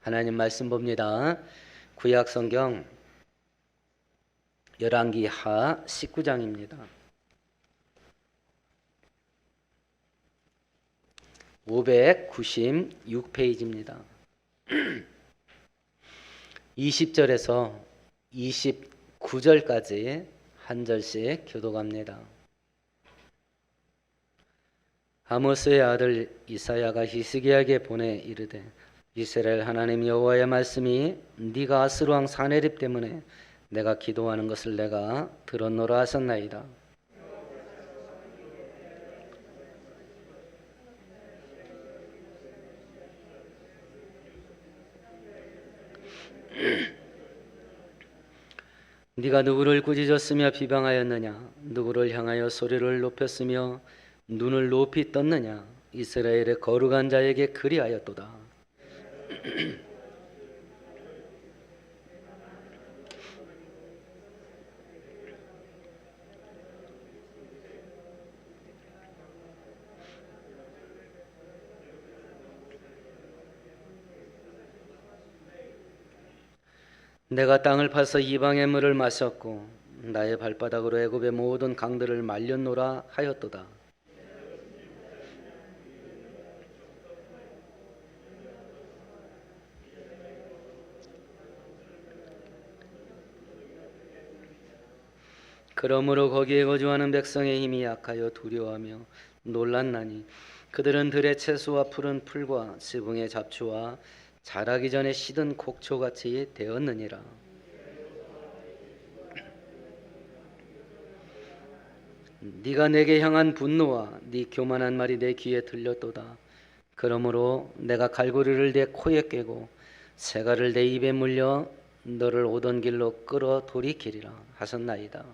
하나님 말씀 봅니다. 구약 성경 열왕기 하 19장입니다. 596페이지입니다. 20절에서 29절까지 한 절씩 교독합니다. 아모스의 아들 이사야가 히스기야에게 보내 이르되 이스라엘 하나님 여호와의 말씀이 네가 아스루 왕 사네립 때문에 내가 기도하는 것을 내가 들었노라 하셨나이다. 네가 누구를 꾸짖었으며 비방하였느냐? 누구를 향하여 소리를 높였으며 눈을 높이 떴느냐? 이스라엘의 거룩한 자에게 그리하였도다. 내가 땅을 파서 이방의 물을 마셨고 나의 발바닥으로 애굽의 모든 강들을 말렸노라 하였도다. 그러므로 거기에 거주하는 백성의 힘이 약하여 두려워하며 놀랐나니 그들은 들의 채소와 푸른 풀과 지붕의 잡초와 자라기 전에 시든 곡초같이 되었느니라. 네가 내게 향한 분노와 네 교만한 말이 내 귀에 들렸도다. 그러므로 내가 갈고리를 내 코에 꿰고 새갈을 내 입에 물려 너를 오던 길로 끌어 돌이키리라 하셨나이다.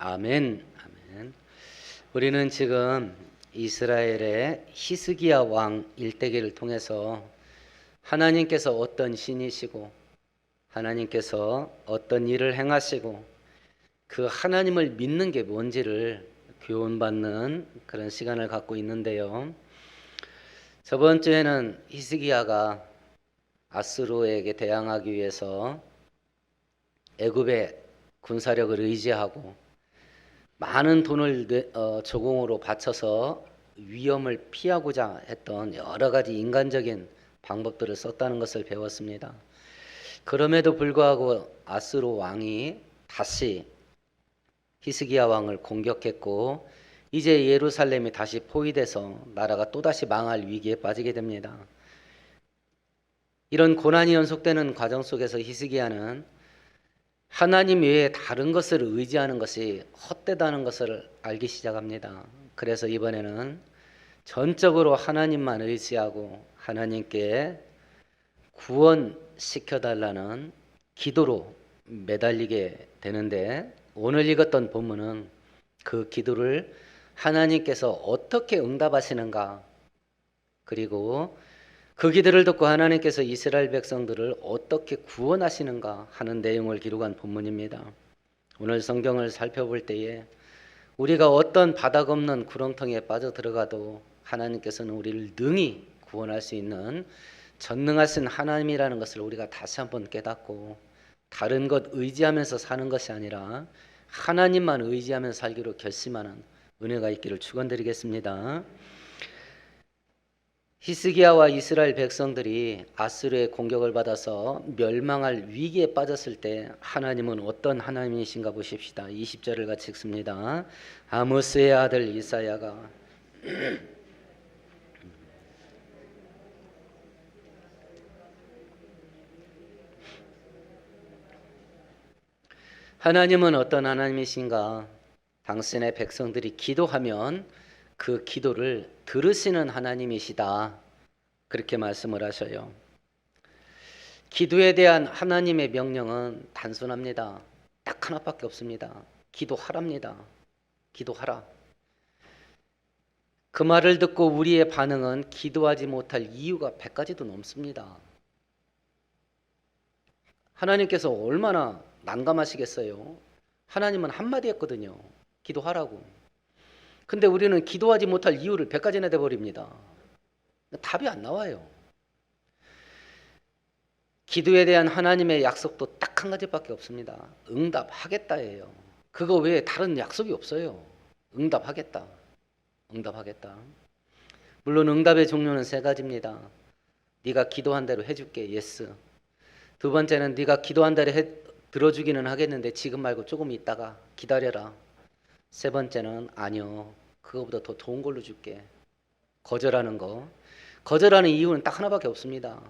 아멘. 아멘. 우리는 지금 이스라엘의 히스기야 왕 일대기를 통해서 하나님께서 어떤 신이시고 하나님께서 어떤 일을 행하시고 그 하나님을 믿는 게 뭔지를 교훈받는 그런 시간을 갖고 있는데요. 저번 주에는 히스기야가 아수르에게 대항하기 위해서 애굽의 군사력을 의지하고 많은 돈을 조공으로 바쳐서 위험을 피하고자 했던 여러 가지 인간적인 방법들을 썼다는 것을 배웠습니다. 그럼에도 불구하고 아수르 왕이 다시 히스기야 왕을 공격했고 이제 예루살렘이 다시 포위돼서 나라가 또다시 망할 위기에 빠지게 됩니다. 이런 고난이 연속되는 과정 속에서 히스기야는 하나님 외에 다른 것을 의지하는 것이 헛되다는 것을 알기 시작합니다. 그래서 이번에는 전적으로 하나님만 의지하고 하나님께 구원시켜달라는 기도로 매달리게 되는데 오늘 읽었던 본문은 그 기도를 하나님께서 어떻게 응답하시는가, 그리고 그 기도를 듣고 하나님께서 이스라엘 백성들을 어떻게 구원하시는가 하는 내용을 기록한 본문입니다. 오늘 성경을 살펴볼 때에 우리가 어떤 바닥 없는 구렁텅이에 빠져 들어가도 하나님께서는 우리를 능히 구원할 수 있는 전능하신 하나님이라는 것을 우리가 다시 한번 깨닫고 다른 것 의지하면서 사는 것이 아니라 하나님만 의지하면서 살기로 결심하는 은혜가 있기를 축원드리겠습니다. 히스기야와 이스라엘 백성들이 아수르의 공격을 받아서 멸망할 위기에 빠졌을 때 하나님은 어떤 하나님이신가 보십시다. 20절을 같이 읽습니다. 아모스의 아들 이사야가 하나님은 어떤 하나님이신가? 당신의 백성들이 기도하면 그 기도를 들으시는 하나님이시다. 그렇게 말씀을 하셔요. 기도에 대한 하나님의 명령은 단순합니다. 딱 하나밖에 없습니다. 기도하랍니다. 기도하라. 그 말을 듣고 우리의 반응은 기도하지 못할 이유가 100가지도 넘습니다. 하나님께서 얼마나 난감하시겠어요. 하나님은 한마디 했거든요. 기도하라고. 근데 우리는 기도하지 못할 이유를 100가지나 돼버립니다. 답이 안 나와요. 기도에 대한 하나님의 약속도 딱 한 가지밖에 없습니다. 응답하겠다예요. 그거 외에 다른 약속이 없어요. 응답하겠다. 응답하겠다. 물론 응답의 종류는 세 가지입니다. 네가 기도한 대로 해줄게. 예스. 두 번째는 네가 기도한 대로 들어주기는 하겠는데 지금 말고 조금 있다가 기다려라. 세 번째는 아니요. 그거보다 더 좋은 걸로 줄게. 거절하는 거. 거절하는 이유는 딱 하나밖에 없습니다.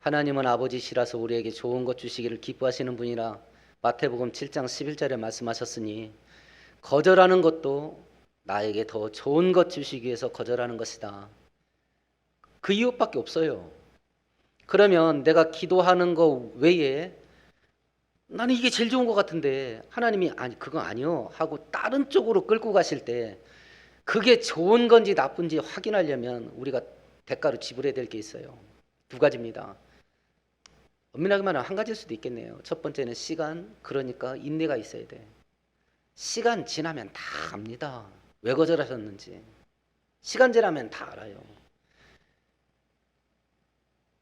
하나님은 아버지시라서 우리에게 좋은 것 주시기를 기뻐하시는 분이라 마태복음 7장 11절에 말씀하셨으니 거절하는 것도 나에게 더 좋은 것 주시기 위해서 거절하는 것이다. 그 이유밖에 없어요. 그러면 내가 기도하는 거 외에 나는 이게 제일 좋은 것 같은데 하나님이 아니 그거 아니요 하고 다른 쪽으로 끌고 가실 때 그게 좋은 건지 나쁜지 확인하려면 우리가 대가로 지불해야 될 게 있어요. 두 가지입니다. 엄밀하게 말하면 한 가지일 수도 있겠네요. 첫 번째는 시간, 그러니까 인내가 있어야 돼. 시간 지나면 다 압니다. 왜 거절하셨는지. 시간 지나면 다 알아요.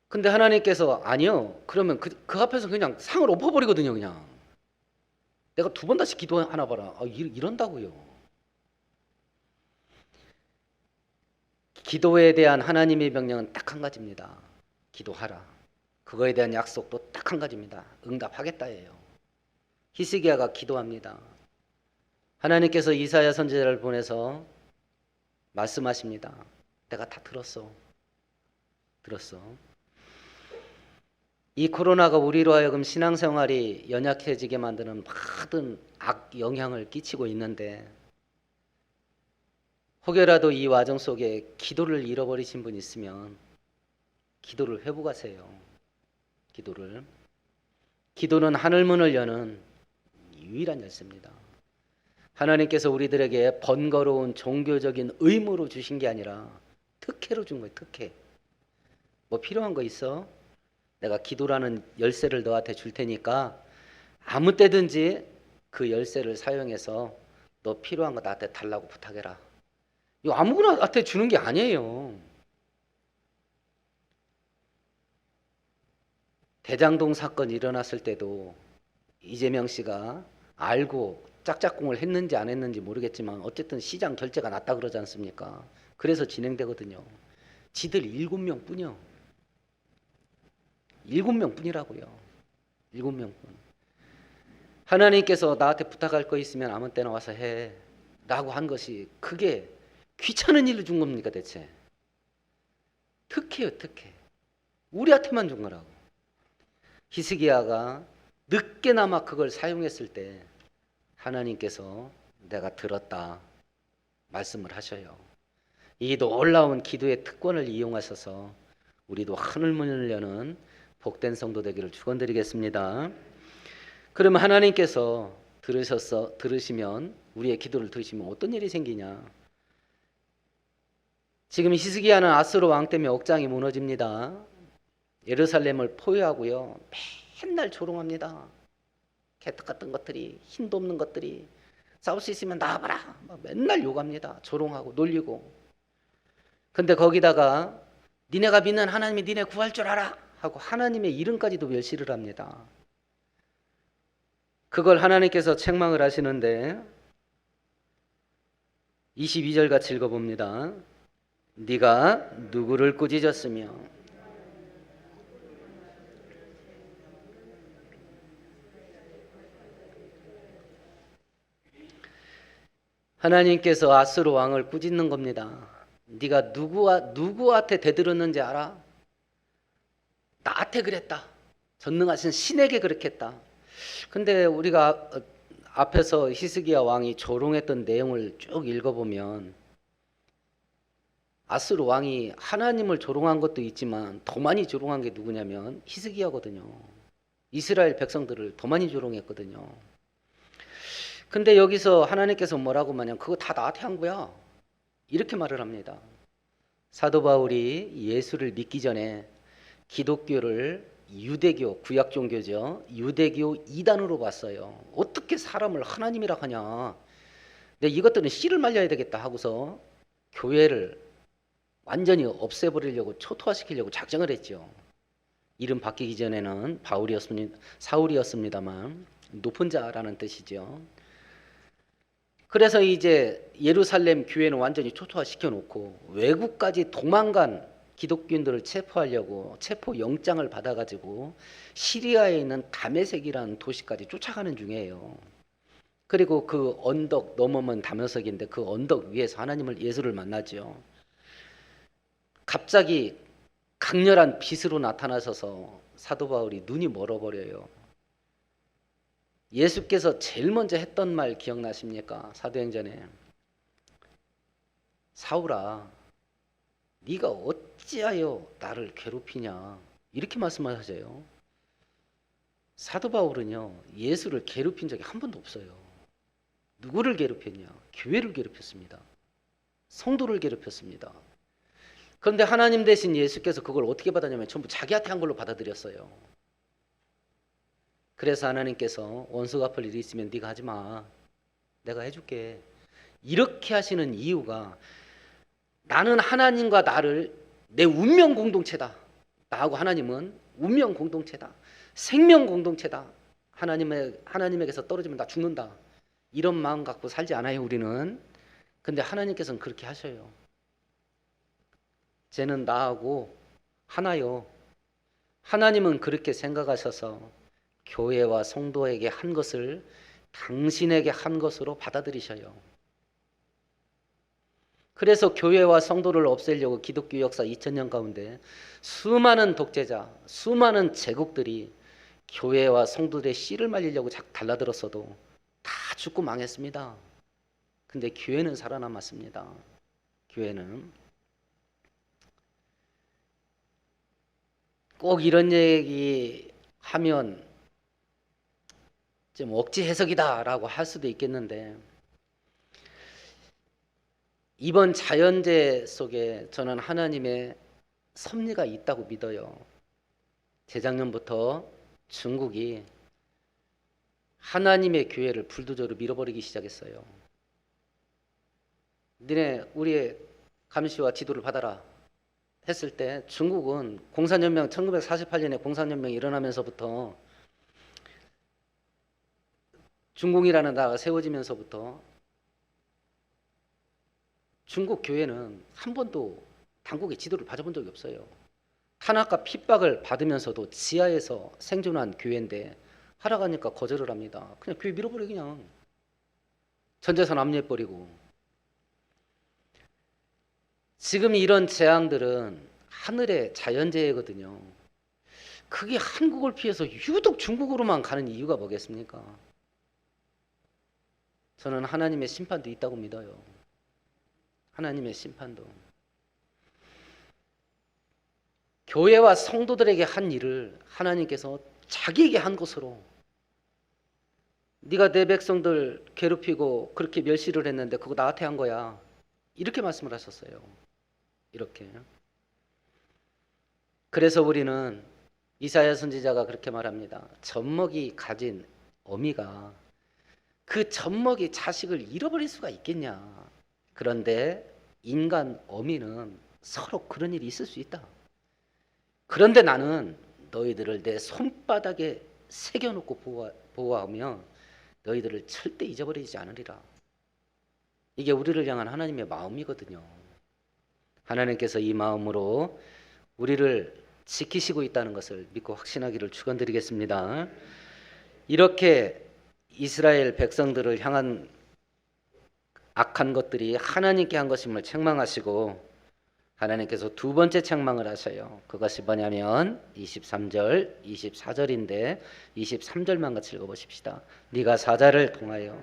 근데 하나님께서 아니요. 그러면 그 앞에서 그냥 상을 엎어버리거든요. 그냥. 내가 두 번 다시 기도하나 봐라. 이런다고요. 기도에 대한 하나님의 명령은 딱 한 가지입니다. 기도하라. 그거에 대한 약속도 딱 한 가지입니다. 응답하겠다예요. 히스기야가 기도합니다. 하나님께서 이사야 선지자를 보내서 말씀하십니다. 내가 다 들었어. 이 코로나가 우리로 하여금 신앙생활이 연약해지게 만드는 모든 악 영향을 끼치고 있는데 혹여라도 이 와정 속에 기도를 잃어버리신 분 있으면 기도를 회복하세요. 기도는 하늘문을 여는 유일한 열쇠입니다. 하나님께서 우리들에게 번거로운 종교적인 의무로 주신 게 아니라 특혜로 준 거예요. 특혜. 뭐 필요한 거 있어? 내가 기도라는 열쇠를 너한테 줄 테니까 아무 때든지 그 열쇠를 사용해서 너 필요한 거 나한테 달라고 부탁해라. 이거 아무거나 나한테 주는 게 아니에요. 대장동 사건 일어났을 때도 이재명 씨가 알고 짝짝꿍을 했는지 안 했는지 모르겠지만 어쨌든 시장 결재가 났다 그러지 않습니까? 그래서 진행되거든요. 지들 7명뿐이요. 7명뿐이라고요. 7명뿐. 하나님께서 나한테 부탁할 거 있으면 아무 때나 와서 해 라고 한 것이 그게 귀찮은 일로 준 겁니까 대체? 특혜요 특혜. 우리한테만 준 거라고. 히스기야가 늦게나마 그걸 사용했을 때 하나님께서 내가 들었다 말씀을 하셔요. 이 놀라운 기도의 특권을 이용하셔서 우리도 하늘문을 여는 복된 성도 되기를 축원드리겠습니다. 그러면 하나님께서 들으시면 우리의 기도를 들으시면 어떤 일이 생기냐? 지금 히스기야는 아수르 왕 때문에 억장이 무너집니다. 예루살렘을 포위하고요. 맨날 조롱합니다. 개떡 같은 것들이, 힘도 없는 것들이 싸울 수 있으면 나와봐라. 맨날 욕합니다. 조롱하고 놀리고. 근데 거기다가 니네가 믿는 하나님이 니네 구할 줄 알아 하고 하나님의 이름까지도 멸시를 합니다. 그걸 하나님께서 책망을 하시는데 22절 같이 읽어봅니다. 네가 누구를 꾸짖었으며 하나님께서 아수르 왕을 꾸짖는 겁니다. 네가 누구한테 대들었는지 알아? 나한테 그랬다. 전능하신 신에게 그렇게 했다. 근데 우리가 앞에서 히스기야 왕이 조롱했던 내용을 쭉 읽어보면 아수르 왕이 하나님을 조롱한 것도 있지만 더 많이 조롱한 게 누구냐면 히스기야거든요. 이스라엘 백성들을 더 많이 조롱했거든요. 근데 여기서 하나님께서 뭐라고 하냐면 그거 다 나한테 한 거야. 이렇게 말을 합니다. 사도 바울이 예수를 믿기 전에 기독교를 유대교, 구약 종교죠. 유대교 이단으로 봤어요. 어떻게 사람을 하나님이라 하냐. 근데 이것들은 씨를 말려야 되겠다 하고서 교회를 완전히 없애버리려고 초토화시키려고 작정을 했죠. 이름 바뀌기 전에는 사울이었습니다만 높은 자라는 뜻이죠. 그래서 이제 예루살렘 교회는 완전히 초토화시켜 놓고 외국까지 도망간 기독교인들을 체포하려고 체포 영장을 받아가지고 시리아에 있는 다메섹이라는 도시까지 쫓아가는 중이에요. 그리고 그 언덕 넘으면 다메섹인데 그 언덕 위에서 하나님을 예수를 만나죠. 갑자기 강렬한 빛으로 나타나셔서 사도 바울이 눈이 멀어버려요. 예수께서 제일 먼저 했던 말 기억나십니까? 사도행전에 사울아 네가 어찌하여 나를 괴롭히냐 이렇게 말씀하셔요. 사도 바울은요 예수를 괴롭힌 적이 한 번도 없어요. 누구를 괴롭혔냐? 교회를 괴롭혔습니다. 성도를 괴롭혔습니다. 그런데 하나님 대신 예수께서 그걸 어떻게 받았냐면 전부 자기한테 한 걸로 받아들였어요. 그래서 하나님께서 원수 갚을 일이 있으면 네가 하지 마. 내가 해줄게. 이렇게 하시는 이유가 나는 하나님과 나를 내 운명 공동체다. 나하고 하나님은 운명 공동체다. 생명 공동체다. 하나님에게서 떨어지면 나 죽는다. 이런 마음 갖고 살지 않아요, 우리는. 근데 하나님께서는 그렇게 하셔요. 쟤는 나하고 하나요. 하나님은 그렇게 생각하셔서 교회와 성도에게 한 것을 당신에게 한 것으로 받아들이셔요. 그래서 교회와 성도를 없애려고 기독교 역사 2000년 가운데 수많은 독재자, 수많은 제국들이 교회와 성도들의 씨를 말리려고 달라들었어도 다 죽고 망했습니다. 근데 교회는 살아남았습니다. 교회는. 꼭 이런 얘기 하면 좀 억지 해석이다라고 할 수도 있겠는데 이번 자연재해 속에 저는 하나님의 섭리가 있다고 믿어요. 재작년부터 중국이 하나님의 교회를 불도저로 밀어버리기 시작했어요. 너네 우리의 감시와 지도를 받아라 했을 때 중국은 공산연명 1948년에 공산연명이 일어나면서부터 중공이라는 나라가 세워지면서부터 중국 교회는 한 번도 당국의 지도를 받아본 적이 없어요. 탄압과 핍박을 받으면서도 지하에서 생존한 교회인데 하라고 하니까 거절을 합니다. 그냥 교회 밀어버려 그냥. 전재산 압류해버리고. 지금 이런 재앙들은 하늘의 자연재해거든요. 그게 한국을 피해서 유독 중국으로만 가는 이유가 뭐겠습니까? 저는 하나님의 심판도 있다고 믿어요. 하나님의 심판도. 교회와 성도들에게 한 일을 하나님께서 자기에게 한 것으로 네가 내 백성들 괴롭히고 그렇게 멸시를 했는데 그거 나한테 한 거야. 이렇게 말씀을 하셨어요. 이렇게. 그래서 우리는 이사야 선지자가 그렇게 말합니다. 젖먹이 가진 어미가 그 젖먹이 자식을 잃어버릴 수가 있겠냐. 그런데 인간 어미는 서로 그런 일이 있을 수 있다. 그런데 나는 너희들을 내 손바닥에 새겨놓고 보호하며 너희들을 절대 잊어버리지 않으리라. 이게 우리를 향한 하나님의 마음이거든요. 하나님께서 이 마음으로 우리를 지키시고 있다는 것을 믿고 확신하기를 축원드리겠습니다. 이렇게 이스라엘 백성들을 향한 악한 것들이 하나님께 한 것임을 책망하시고 하나님께서 두 번째 책망을 하셔요. 그것이 뭐냐면 23절, 24절인데 23절만 같이 읽어보십시다. 네가 사자를 통하여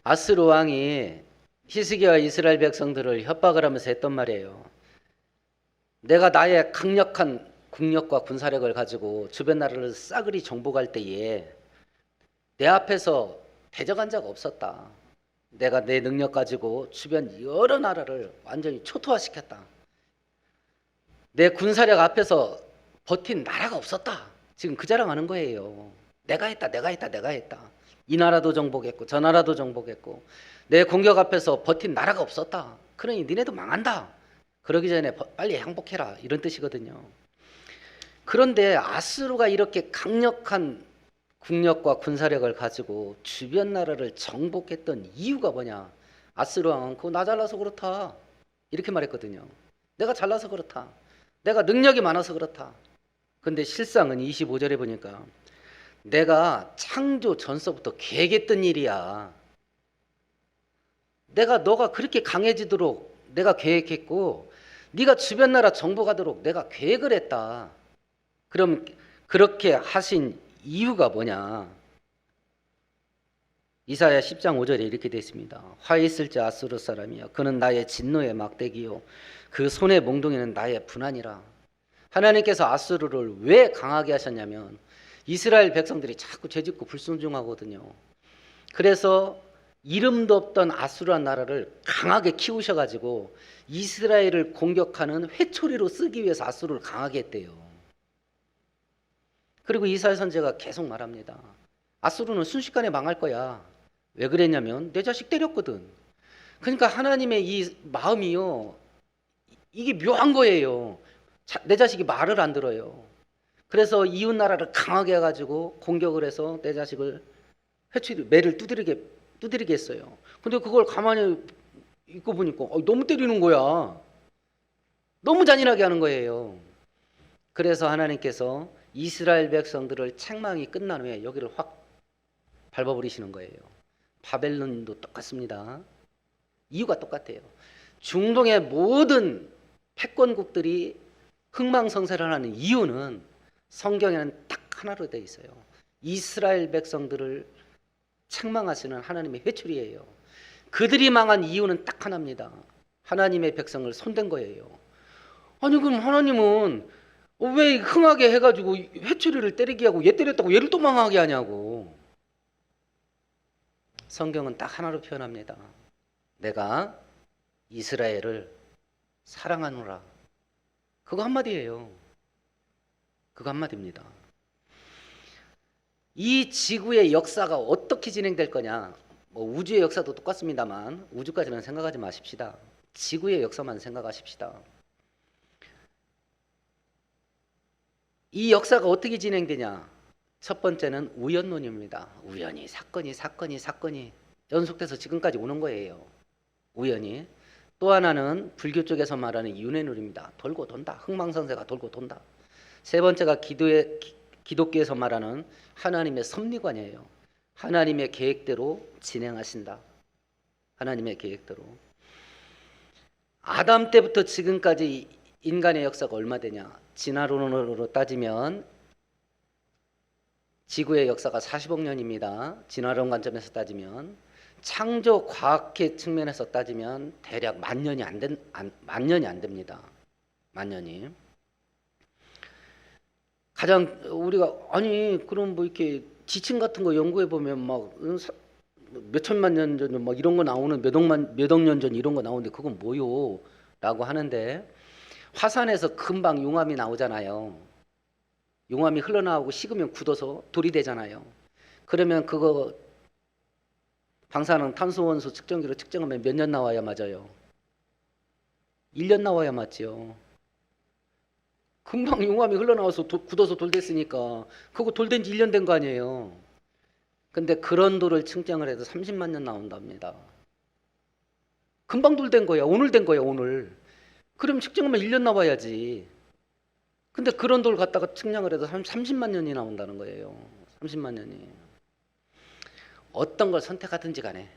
아스루 왕이 히스기야와 이스라엘 백성들을 협박을 하면서 했던 말이에요. 내가 나의 강력한 국력과 군사력을 가지고 주변 나라를 싸그리 정복할 때에 내 앞에서 대적한 자가 없었다. 내가 내 능력 가지고 주변 여러 나라를 완전히 초토화시켰다. 내 군사력 앞에서 버틴 나라가 없었다. 지금 그 자랑하는 거예요. 내가 했다, 내가 했다, 내가 했다. 이 나라도 정복했고 저 나라도 정복했고 내 공격 앞에서 버틴 나라가 없었다. 그러니 니네도 망한다. 그러기 전에 빨리 항복해라. 이런 뜻이거든요. 그런데 아수르가 이렇게 강력한 국력과 군사력을 가지고 주변 나라를 정복했던 이유가 뭐냐? 아수르 왕은 그거 나 잘나서 그렇다. 이렇게 말했거든요. 내가 잘나서 그렇다. 내가 능력이 많아서 그렇다. 근데 실상은 25절에 보니까 내가 창조 전서부터 계획했던 일이야. 너가 그렇게 강해지도록 내가 계획했고 네가 주변 나라 정복하도록 내가 계획을 했다. 그럼 그렇게 하신 이유가 뭐냐? 이사야 10장 5절에 이렇게 되어 있습니다. 화 있을 자 아수르 사람이여 그는 나의 진노의 막대기요 그 손의 몽둥이는 나의 분한이라. 하나님께서 아수르를 왜 강하게 하셨냐면 이스라엘 백성들이 자꾸 죄짓고 불순종하거든요. 그래서 이름도 없던 아수르한 나라를 강하게 키우셔가지고 이스라엘을 공격하는 회초리로 쓰기 위해서 아수르를 강하게 했대요. 그리고 이사야 선지자가 계속 말합니다. 아수르는 순식간에 망할 거야. 왜 그랬냐면 내 자식 때렸거든. 그러니까 하나님의 이 마음이요, 이게 묘한 거예요. 내 자식이 말을 안 들어요. 그래서 이웃 나라를 강하게 해가지고 공격을 해서 내 자식을 회초리 매를 두드리게 했어요. 근데 그걸 가만히 있고 보니까 너무 때리는 거야. 너무 잔인하게 하는 거예요. 그래서 하나님께서 이스라엘 백성들을 책망이 끝난 후에 여기를 확 밟아버리시는 거예요. 바벨론도 똑같습니다. 이유가 똑같아요. 중동의 모든 패권국들이 흥망성쇠를 하는 이유는 성경에는 딱 하나로 되어 있어요. 이스라엘 백성들을 책망하시는 하나님의 회초리예요. 그들이 망한 이유는 딱 하나입니다. 하나님의 백성을 손댄 거예요. 아니 그럼 하나님은 왜 흥하게 해가지고 회초리를 때리게 하고 얘 때렸다고 얘를 또 망하게 하냐고. 성경은 딱 하나로 표현합니다. 내가 이스라엘을 사랑하노라. 그거 한마디예요. 그거 한마디입니다. 이 지구의 역사가 어떻게 진행될 거냐. 우주의 역사도 똑같습니다만 우주까지는 생각하지 마십시다. 지구의 역사만 생각하십시다. 이 역사가 어떻게 진행되냐? 첫 번째는 우연론입니다. 우연히 사건이 연속돼서 지금까지 오는 거예요. 우연히. 또 하나는 불교 쪽에서 말하는 윤회론입니다. 돌고 돈다. 흥망성쇠가 돌고 돈다. 세 번째가 기독교에서 말하는 하나님의 섭리관이에요. 하나님의 계획대로 진행하신다. 하나님의 계획대로. 아담 때부터 지금까지 인간의 역사가 얼마 되냐? 진화론으로 따지면 지구의 역사가 40억 년입니다. 진화론 관점에서 따지면. 창조 과학의 측면에서 따지면 대략 만 년이 안 됩니다. 만 년이. 가장 우리가 그럼 이렇게 지층 같은 거 연구해 보면 막 몇천만 년 전 막 이런 거 나오는 몇 억 년 전 이런 거 나오는데 그건 뭐요? 라고 하는데 화산에서 금방 용암이 나오잖아요. 용암이 흘러나오고 식으면 굳어서 돌이 되잖아요. 그러면 그거 방사능 탄소원소 측정기로 측정하면 몇 년 나와야 맞아요? 1년 나와야 맞지요. 금방 용암이 흘러나와서 굳어서 돌 됐으니까 그거 돌 된 지 1년 된 거 아니에요. 근데 그런 돌을 측정을 해도 30만 년 나온답니다. 금방 돌 된 거야. 오늘 된 거야, 오늘. 그럼 측정하면 1년 나와야지. 근데 그런 돌 갖다가 측량을 해도 30만 년이 나온다는 거예요. 30만 년이. 어떤 걸 선택하든지 간에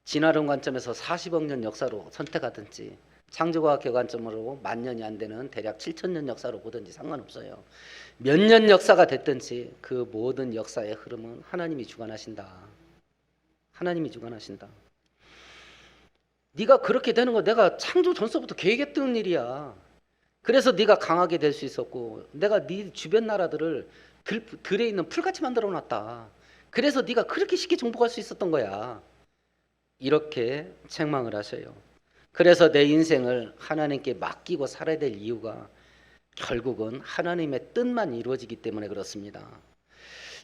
진화론 관점에서 40억 년 역사로 선택하든지 창조과학의 관점으로 만 년이 안 되는 대략 7,000년 역사로 보든지 상관없어요. 몇 년 역사가 됐든지 그 모든 역사의 흐름은 하나님이 주관하신다. 하나님이 주관하신다. 네가 그렇게 되는 거 내가 창조 전서부터 계획했던 일이야. 그래서 네가 강하게 될 수 있었고 내가 네 주변 나라들을 들에 있는 풀같이 만들어 놨다. 그래서 네가 그렇게 쉽게 정복할 수 있었던 거야. 이렇게 책망을 하셔요. 그래서 내 인생을 하나님께 맡기고 살아야 될 이유가 결국은 하나님의 뜻만 이루어지기 때문에 그렇습니다.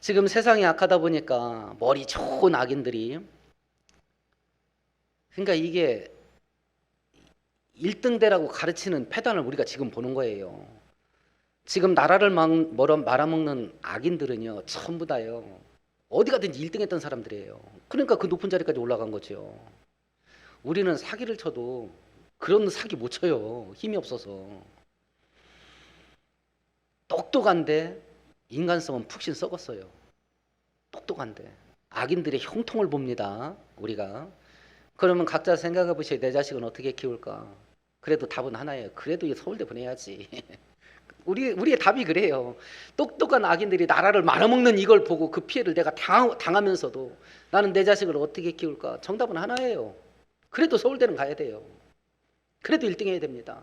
지금 세상이 악하다 보니까 머리 좋은 악인들이, 그러니까 이게 1등대라고 가르치는 패단을 우리가 지금 보는 거예요. 지금 나라를 말아먹는 악인들은요, 전부 다요, 어디 가든지 1등 했던 사람들이에요. 그러니까 그 높은 자리까지 올라간 거죠. 우리는 사기를 쳐도 그런 사기 못 쳐요. 힘이 없어서. 똑똑한데 인간성은 푹신 썩었어요. 똑똑한데. 악인들의 형통을 봅니다. 우리가. 그러면 각자 생각해 보세요. 내 자식은 어떻게 키울까? 그래도 답은 하나예요. 그래도 서울대 보내야지. 우리의 답이 그래요. 똑똑한 악인들이 나라를 말아먹는 이걸 보고 그 피해를 내가 당하면서도 나는 내 자식을 어떻게 키울까? 정답은 하나예요. 그래도 서울대는 가야 돼요. 그래도 1등 해야 됩니다.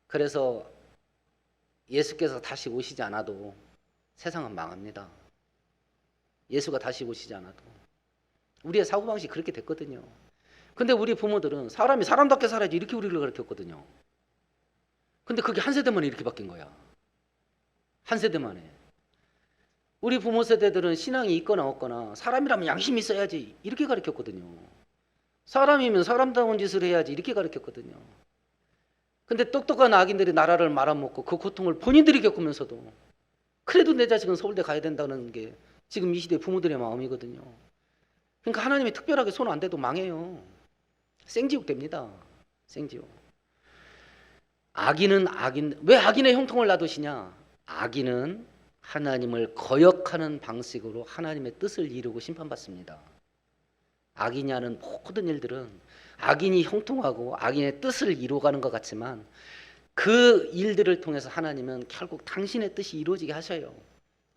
그래서 예수께서 다시 오시지 않아도 세상은 망합니다. 예수가 다시 오시지 않아도. 우리의 사고방식이 그렇게 됐거든요. 근데 우리 부모들은 사람이 사람답게 살아야지 이렇게 우리를 가르쳤거든요. 근데 그게 한 세대 만에 이렇게 바뀐 거야. 한 세대 만에. 우리 부모 세대들은 신앙이 있거나 없거나 사람이라면 양심이 있어야지 이렇게 가르쳤거든요. 사람이면 사람다운 짓을 해야지 이렇게 가르쳤거든요. 근데 똑똑한 악인들이 나라를 말아먹고 그 고통을 본인들이 겪으면서도 그래도 내 자식은 서울대 가야 된다는 게 지금 이 시대 부모들의 마음이거든요. 그러니까 하나님이 특별하게 손 안 대도 망해요. 생지옥 됩니다. 생지옥. 악인은 악인, 왜 악인의 형통을 놔두시냐? 악인은 하나님을 거역하는 방식으로 하나님의 뜻을 이루고 심판받습니다. 악인이 하는 모든 일들은 악인이 형통하고 악인의 뜻을 이루어가는 것 같지만 그 일들을 통해서 하나님은 결국 당신의 뜻이 이루어지게 하셔요.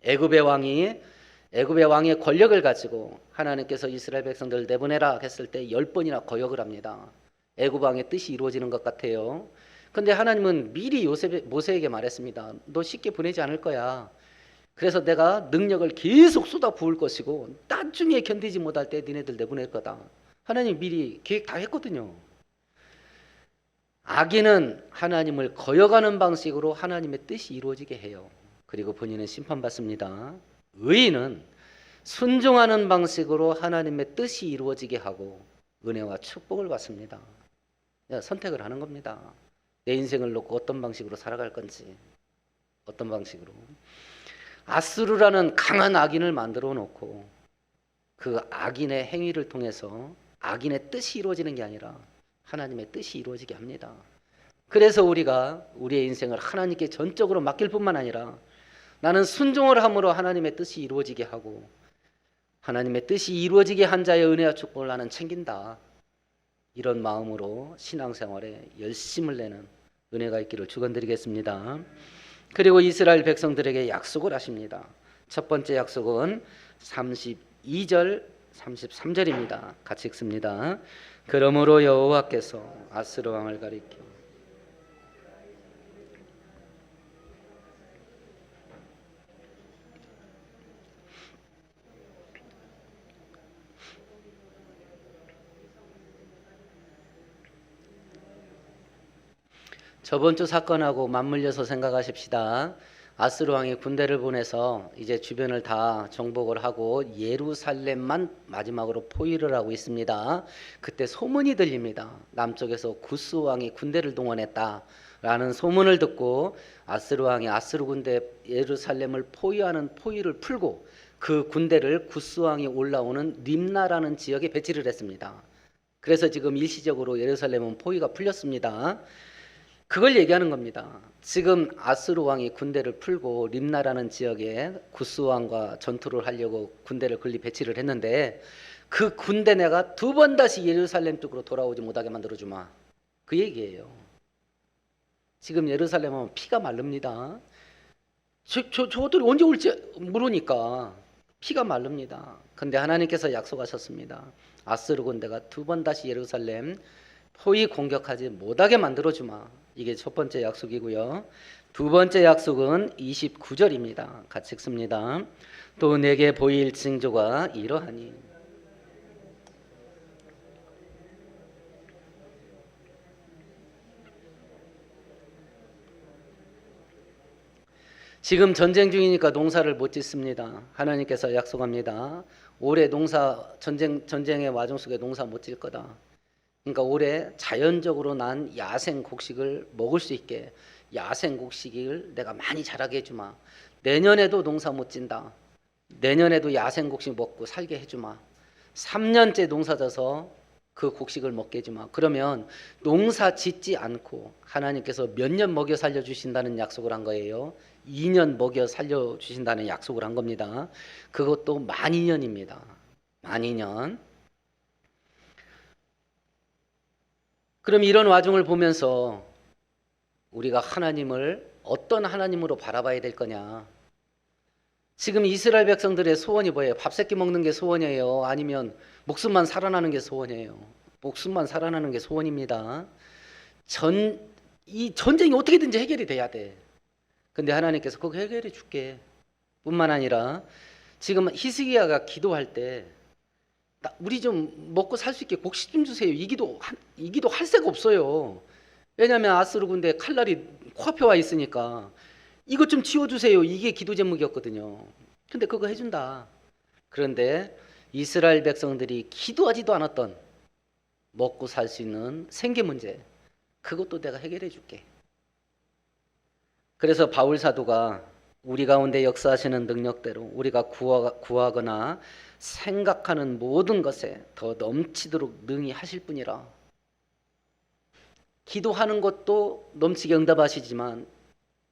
애굽의 왕의 권력을 가지고 하나님께서 이스라엘 백성들을 내보내라 했을 때 10번이나 거역을 합니다. 애굽 왕의 뜻이 이루어지는 것 같아요. 근데 하나님은 미리 모세에게 말했습니다. 너 쉽게 보내지 않을 거야. 그래서 내가 능력을 계속 쏟아 부을 것이고 나중에 견디지 못할 때 니네들 내보낼 거다. 하나님 미리 계획 다 했거든요. 악인은 하나님을 거역하는 방식으로 하나님의 뜻이 이루어지게 해요. 그리고 본인은 심판받습니다. 의인은 순종하는 방식으로 하나님의 뜻이 이루어지게 하고 은혜와 축복을 받습니다. 선택을 하는 겁니다. 내 인생을 놓고 어떤 방식으로 살아갈 건지, 어떤 방식으로. 아수르라는 강한 악인을 만들어 놓고 그 악인의 행위를 통해서 악인의 뜻이 이루어지는 게 아니라 하나님의 뜻이 이루어지게 합니다. 그래서 우리가 우리의 인생을 하나님께 전적으로 맡길 뿐만 아니라 나는 순종을 함으로 하나님의 뜻이 이루어지게 하고 하나님의 뜻이 이루어지게 한 자의 은혜와 축복을 나는 챙긴다. 이런 마음으로 신앙생활에 열심을 내는 은혜가 있기를 축원드리겠습니다. 그리고 이스라엘 백성들에게 약속을 하십니다. 첫 번째 약속은 32절 33절입니다. 같이 읽습니다. 그러므로 여호와께서 아스르 왕을 가리켜 저번 주 사건하고 맞물려서 생각하십시다. 아스르 왕이 군대를 보내서 이제 주변을 다 정복을 하고 예루살렘만 마지막으로 포위를 하고 있습니다. 그때 소문이 들립니다. 남쪽에서 구스 왕이 군대를 동원했다라는 소문을 듣고 아스르 왕이 아스르 군대 예루살렘을 포위하는 포위를 풀고 그 군대를 구스 왕이 올라오는 림나라는 지역에 배치를 했습니다. 그래서 지금 일시적으로 예루살렘은 포위가 풀렸습니다. 그걸 얘기하는 겁니다. 지금 아스루 왕이 군대를 풀고 림나라는 지역에 구스 왕과 전투를 하려고 군대를 군리 배치를 했는데 그 군대 내가 두 번 다시 예루살렘 쪽으로 돌아오지 못하게 만들어주마. 그 얘기예요. 지금 예루살렘은 피가 마릅니다. 저들이 언제 올지 모르니까 피가 마릅니다. 근데 하나님께서 약속하셨습니다. 아스루 군대가 두 번 다시 예루살렘 포위 공격하지 못하게 만들어주마. 이게 첫 번째 약속이고요. 두 번째 약속은 29절입니다. 같이 읽습니다. 또 내게 보일 징조가 이러하니. 지금 전쟁 중이니까 농사를 못 짓습니다. 하나님께서 약속합니다. 올해 전쟁의 와중 속에 농사 못 질 거다. 그러니까 올해 자연적으로 난 야생 곡식을 먹을 수 있게 야생 곡식을 내가 많이 자라게 해주마. 내년에도 농사 못 진다. 내년에도 야생 곡식 먹고 살게 해주마. 3년째 농사 져서 그 곡식을 먹게 해주마. 그러면 농사 짓지 않고 하나님께서 몇 년 먹여 살려주신다는 약속을 한 거예요. 2년 먹여 살려주신다는 약속을 한 겁니다. 그것도 만이년입니다. 만이년. 그럼 이런 와중을 보면서 우리가 하나님을 어떤 하나님으로 바라봐야 될 거냐? 지금 이스라엘 백성들의 소원이 뭐예요? 밥 세끼 먹는 게 소원이에요? 아니면 목숨만 살아나는 게 소원이에요? 목숨만 살아나는 게 소원입니다. 이 전쟁이 어떻게든지 해결이 돼야 돼. 근데 하나님께서 그거 해결해 줄게. 뿐만 아니라 지금 히스기야가 기도할 때 우리 좀 먹고 살 수 있게 곡식 좀 주세요. 이 기도 할 새가 없어요. 왜냐하면 아스루 군대 칼날이 코앞에 와 있으니까 이것 좀 지워주세요. 이게 기도 제목이었거든요. 근데 그거 해준다. 그런데 이스라엘 백성들이 기도하지도 않았던 먹고 살 수 있는 생계 문제, 그것도 내가 해결해 줄게. 그래서 바울 사도가 우리 가운데 역사하시는 능력대로 우리가 구하거나 생각하는 모든 것에 더 넘치도록 능히 하실 분이라. 기도하는 것도 넘치게 응답하시지만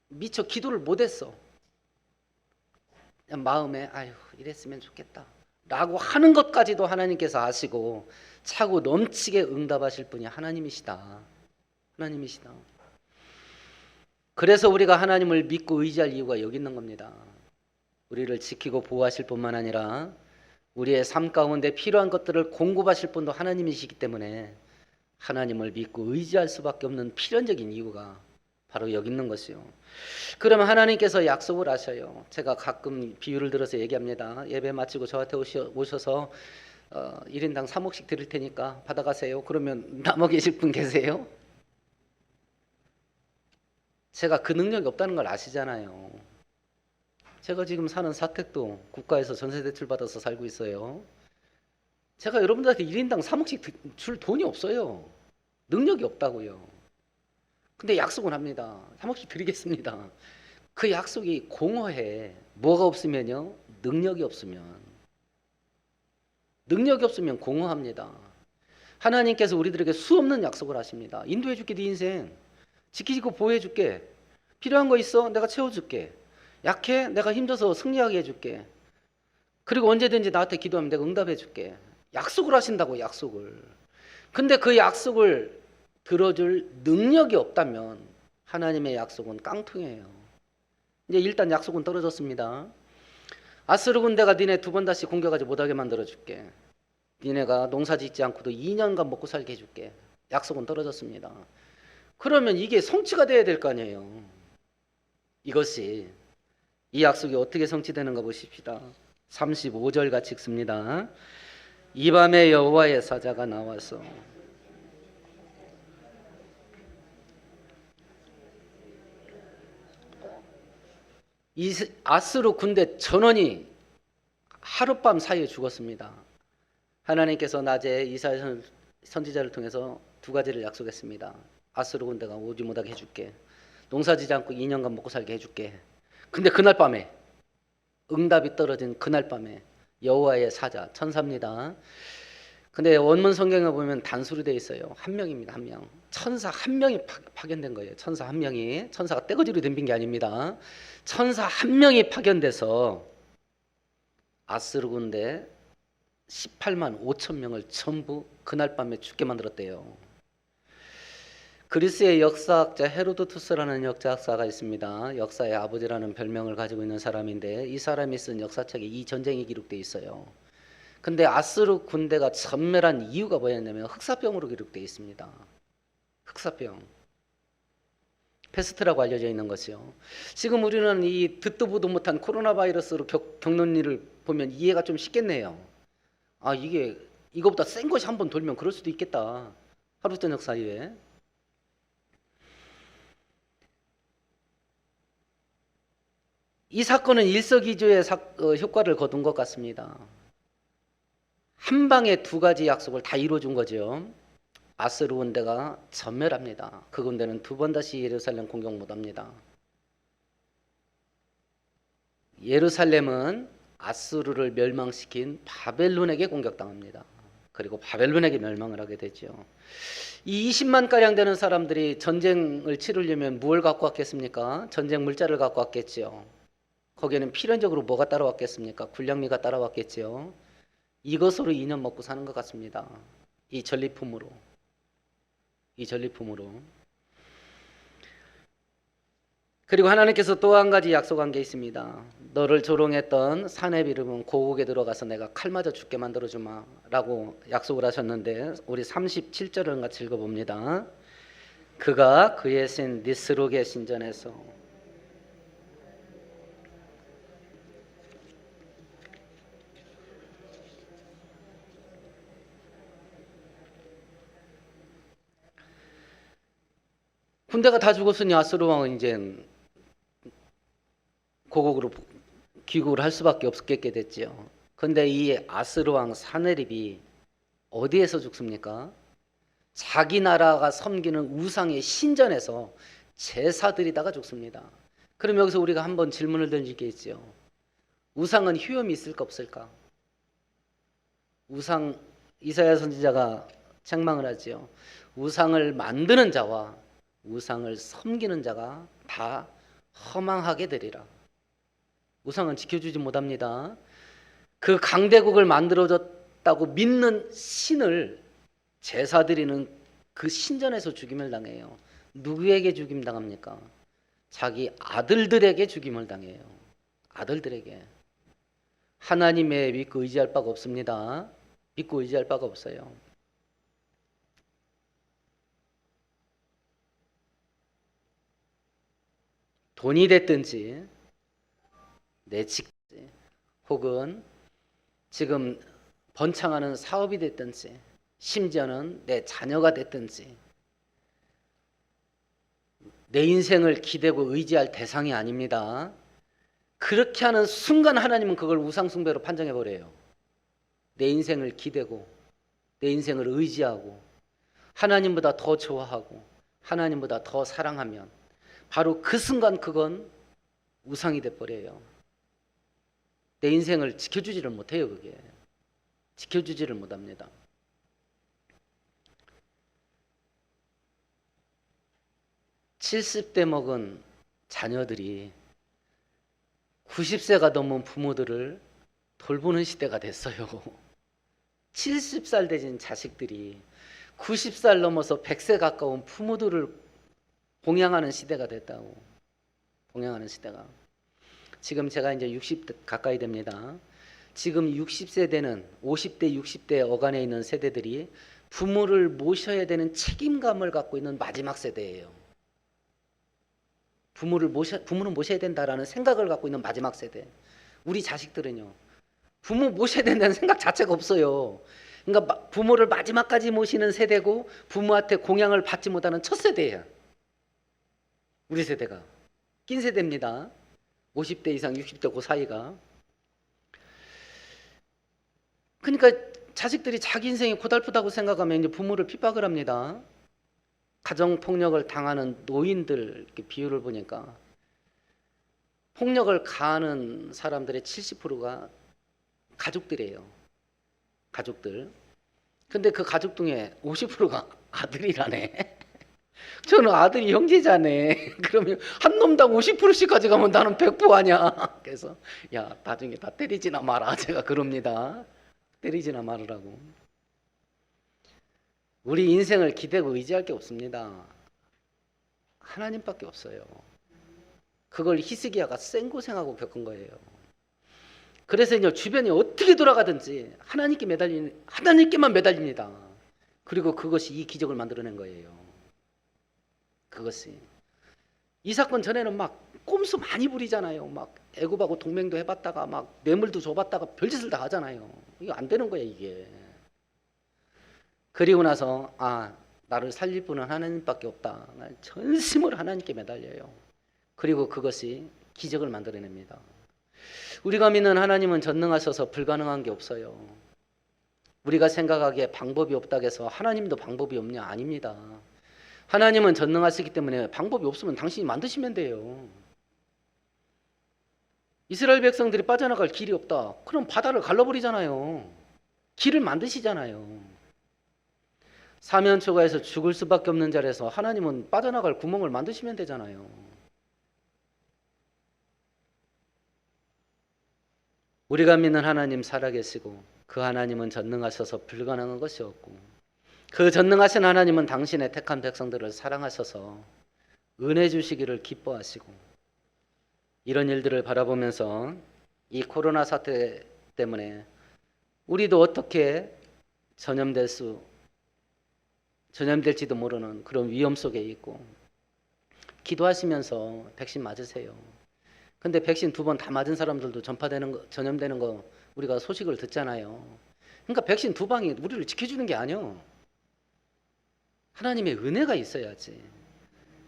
미처 기도를 못했어. 그냥 마음에 아유 이랬으면 좋겠다 라고 하는 것까지도 하나님께서 아시고 차고 넘치게 응답하실 분이 하나님이시다. 하나님이시다. 그래서 우리가 하나님을 믿고 의지할 이유가 여기 있는 겁니다. 우리를 지키고 보호하실 뿐만 아니라 우리의 삶 가운데 필요한 것들을 공급하실 분도 하나님이시기 때문에 하나님을 믿고 의지할 수밖에 없는 필연적인 이유가 바로 여기 있는 것이요. 그러면 하나님께서 약속을 하셔요. 제가 가끔 비유를 들어서 얘기합니다. 예배 마치고 저한테 오셔서 1인당 3억씩 드릴 테니까 받아가세요. 그러면 남아 계실 분 계세요? 제가 그 능력이 없다는 걸 아시잖아요. 제가 지금 사는 사택도 국가에서 전세 대출 받아서 살고 있어요. 제가 여러분들한테 1인당 3억씩 줄 돈이 없어요. 능력이 없다고요. 근데 약속은 합니다. 3억씩 드리겠습니다. 그 약속이 공허해. 뭐가 없으면요? 능력이 없으면. 능력이 없으면 공허합니다. 하나님께서 우리들에게 수없는 약속을 하십니다. 인도해 줄게 네 인생. 지키고 보호해 줄게. 필요한 거 있어? 내가 채워줄게. 약해? 내가 힘줘서 승리하게 해줄게. 그리고 언제든지 나한테 기도하면 내가 응답해 줄게. 약속을 하신다고, 약속을. 근데 그 약속을 들어줄 능력이 없다면 하나님의 약속은 깡통이에요. 이제 일단 약속은 떨어졌습니다. 아스루 군대가 니네 두 번 다시 공격하지 못하게 만들어 줄게. 니네가 농사 짓지 않고도 2년간 먹고 살게 해줄게. 약속은 떨어졌습니다. 그러면 이게 성취가 돼야 될 거 아니에요. 이 약속이 어떻게 성취되는가 보십시다. 35절 같이 읽습니다. 이 밤에 여호와의 사자가 나와서 이 아스루 군대 전원이 하룻밤 사이에 죽었습니다. 하나님께서 낮에 이사야 선지자를 통해서 두 가지를 약속했습니다. 아스루 군대가 오지 못하게 해줄게. 농사지지 않고 2년간 먹고 살게 해줄게. 근데 그날 밤에 응답이 떨어진 그날 밤에 여호와의 사자, 천사입니다. 근데 원문 성경에 보면 단수로 되어 있어요. 한 명입니다. 한 명. 천사 한 명이 파견된 거예요. 천사 한 명이. 천사가 떼거지로 덤빈 게 아닙니다. 천사 한 명이 파견돼서 아스루 군대 18만 5천 명을 전부 그날 밤에 죽게 만들었대요. 그리스의 역사학자 헤로도투스라는 역사학자가 있습니다. 역사의 아버지라는 별명을 가지고 있는 사람인데 이 사람이 쓴 역사책에 이 전쟁이 기록되어 있어요. 근데 아스루 군대가 전멸한 이유가 뭐였냐면 흑사병으로 기록되어 있습니다. 흑사병. 패스트라고 알려져 있는 것이요. 지금 우리는 이 듣도 보도 못한 코로나 바이러스로 겪는 일을 보면 이해가 좀 쉽겠네요. 아, 이게 이거보다 센 것이 한번 돌면 그럴 수도 있겠다. 하루 저녁 사이에. 이 사건은 일석이조의 효과를 거둔 것 같습니다. 한 방에 두 가지 약속을 다 이루어준 거죠. 아스르 군대가 전멸합니다. 그 군대는 두 번 다시 예루살렘 공격 못합니다. 예루살렘은 아스르를 멸망시킨 바벨론에게 공격당합니다. 그리고 바벨론에게 멸망을 하게 되죠. 이 20만 가량 되는 사람들이 전쟁을 치르려면 무엇을 갖고 왔겠습니까? 전쟁 물자를 갖고 왔겠죠. 거기에는 필연적으로 뭐가 따라왔겠습니까? 군량미가 따라왔겠죠. 이것으로 2년 먹고 사는 것 같습니다. 이 전리품으로. 그리고 하나님께서 또 한 가지 약속한 게 있습니다. 너를 조롱했던 사내 비름은 고국에 들어가서 내가 칼 맞아 죽게 만들어주마 라고 약속을 하셨는데, 우리 37절을 같이 읽어봅니다. 그가 그의 신 니스록의 신전에서 군대가 다 죽었으니 아스루 왕은 이제 고국으로 귀국을 할 수밖에 없겠게 됐지요. 그런데 이 아스루 왕 사네립이 어디에서 죽습니까? 자기 나라가 섬기는 우상의 신전에서 제사 드리다가 죽습니다. 그럼 여기서 우리가 한번 질문을 던질 게 있죠. 우상은 효험이 있을까 없을까? 우상, 이사야 선지자가 책망을 하지요. 우상을 만드는 자와 우상을 섬기는 자가 다 허망하게 되리라. 우상은 지켜주지 못합니다. 그 강대국을 만들어줬다고 믿는 신을 제사 드리는 그 신전에서 죽임을 당해요. 누구에게 죽임 당합니까? 자기 아들들에게 죽임을 당해요. 아들들에게. 하나님에 믿고 의지할 바가 없습니다. 믿고 의지할 바가 없어요. 돈이 됐든지 내 직장 혹은 지금 번창하는 사업이 됐든지 심지어는 내 자녀가 됐든지 내 인생을 기대고 의지할 대상이 아닙니다. 그렇게 하는 순간 하나님은 그걸 우상숭배로 판정해버려요. 내 인생을 기대고 내 인생을 의지하고 하나님보다 더 좋아하고 하나님보다 더 사랑하면 바로 그 순간 그건 우상이 돼버려요. 내 인생을 지켜주지를 못해요. 그게 지켜주지를 못합니다. (70대) 먹은 자녀들이 90세가 넘은 부모들을 돌보는 시대가 됐어요. 70살 되진 자식들이 90살 넘어서 100세 가까운 부모들을 봉양하는 시대가 됐다고. 봉양하는 시대가. 지금 제가 이제 60대 가까이 됩니다. 지금 60세대는 50대, 60대 어간에 있는 세대들이 부모를 모셔야 되는 책임감을 갖고 있는 마지막 세대예요. 부모는 모셔야 된다라는 생각을 갖고 있는 마지막 세대. 우리 자식들은요, 부모 모셔야 된다는 생각 자체가 없어요. 그러니까 부모를 마지막까지 모시는 세대고 부모한테 공양을 받지 못하는 첫 세대예요. 우리 세대가 낀 세대입니다. 50대 이상 60대 그 사이가. 그러니까 자식들이 자기 인생이 고달프다고 생각하면 이제 부모를 핍박을 합니다. 가정폭력을 당하는 노인들 비율을 보니까 폭력을 가하는 사람들의 70%가 가족들이에요. 가족들. 근데 그 가족 중에 50%가 아들이라네. 저는 아들이 형제자네. 그러면 한 놈당 50%씩 가져가면 나는 100% 아냐. 그래서 야, 나중에 다 때리지나 마라. 제가 그럽니다. 때리지나 말으라고. 우리 인생을 기대고 의지할 게 없습니다. 하나님밖에 없어요. 그걸 히스기야가 생고생하고 겪은 거예요. 그래서 이제 주변이 어떻게 돌아가든지 하나님께만 매달립니다. 그리고 그것이 이 기적을 만들어낸 거예요. 그것이. 이 사건 전에는 막 꼼수 많이 부리잖아요. 막 애굽하고 동맹도 해봤다가 막 뇌물도 줘봤다가 별짓을 다 하잖아요. 이거 안 되는 거야 이게. 그리고 나서 나를 살릴 분은 하나님밖에 없다. 난 전심으로 하나님께 매달려요. 그리고 그것이 기적을 만들어냅니다. 우리가 믿는 하나님은 전능하셔서 불가능한 게 없어요. 우리가 생각하기에 방법이 없다고 해서 하나님도 방법이 없냐? 아닙니다. 하나님은 전능하시기 때문에 방법이 없으면 당신이 만드시면 돼요. 이스라엘 백성들이 빠져나갈 길이 없다. 그럼 바다를 갈라버리잖아요. 길을 만드시잖아요. 사면초가에서 죽을 수밖에 없는 자리에서 하나님은 빠져나갈 구멍을 만드시면 되잖아요. 우리가 믿는 하나님 살아계시고 그 하나님은 전능하셔서 불가능한 것이 없고 그 전능하신 하나님은 당신의 택한 백성들을 사랑하셔서 은혜 주시기를 기뻐하시고 이런 일들을 바라보면서 이 코로나 사태 때문에 우리도 어떻게 전염될지도 모르는 그런 위험 속에 있고 기도하시면서 백신 맞으세요. 근데 백신 2번 다 맞은 사람들도 전염되는 거 우리가 소식을 듣잖아요. 그러니까 백신 2방이 우리를 지켜주는 게 아니요. 하나님의 은혜가 있어야지.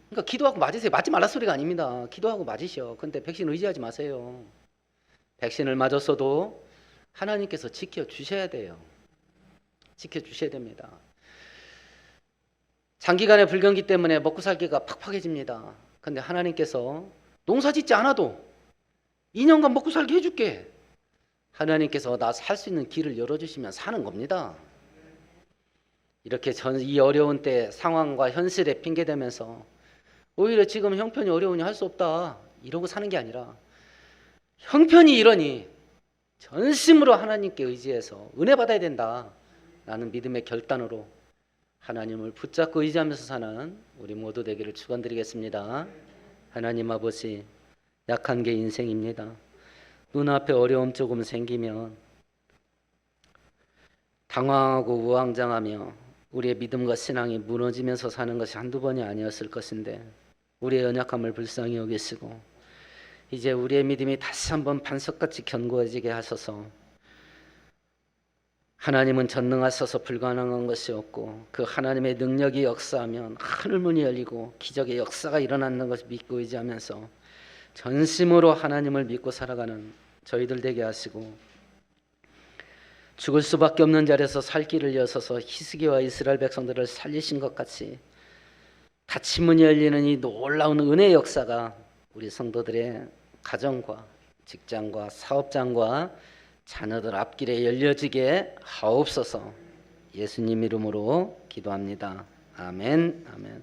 그러니까 기도하고 맞으세요. 맞지 말라 소리가 아닙니다. 기도하고 맞으셔. 근데 백신 의지하지 마세요. 백신을 맞았어도 하나님께서 지켜주셔야 돼요. 지켜주셔야 됩니다. 장기간의 불경기 때문에 먹고 살기가 팍팍해집니다. 근데 하나님께서 농사 짓지 않아도 2년간 먹고 살게 해줄게. 하나님께서 나 살 수 있는 길을 열어주시면 사는 겁니다. 이렇게 이 어려운 때 상황과 현실에 핑계대면서 오히려 지금 형편이 어려우니 할 수 없다 이러고 사는 게 아니라 형편이 이러니 전심으로 하나님께 의지해서 은혜 받아야 된다 라는 믿음의 결단으로 하나님을 붙잡고 의지하면서 사는 우리 모두 되기를 축원드리겠습니다. 하나님 아버지, 약한 게 인생입니다. 눈앞에 어려움 조금 생기면 당황하고 우왕장하며 우리의 믿음과 신앙이 무너지면서 사는 것이 한두 번이 아니었을 것인데 우리의 연약함을 불쌍히 여기시고 이제 우리의 믿음이 다시 한번 반석같이 견고해지게 하셔서 하나님은 전능하셔서 불가능한 것이 없고 그 하나님의 능력이 역사하면 하늘문이 열리고 기적의 역사가 일어나는 것을 믿고 의지하면서 전심으로 하나님을 믿고 살아가는 저희들 되게 하시고 죽을 수밖에 없는 자리에서 살 길을 여셔서 히스기야와 이스라엘 백성들을 살리신 것 같이 닫힌 문이 열리는 이 놀라운 은혜의 역사가 우리 성도들의 가정과 직장과 사업장과 자녀들 앞길에 열려지게 하옵소서. 예수님 이름으로 기도합니다. 아멘. 아멘.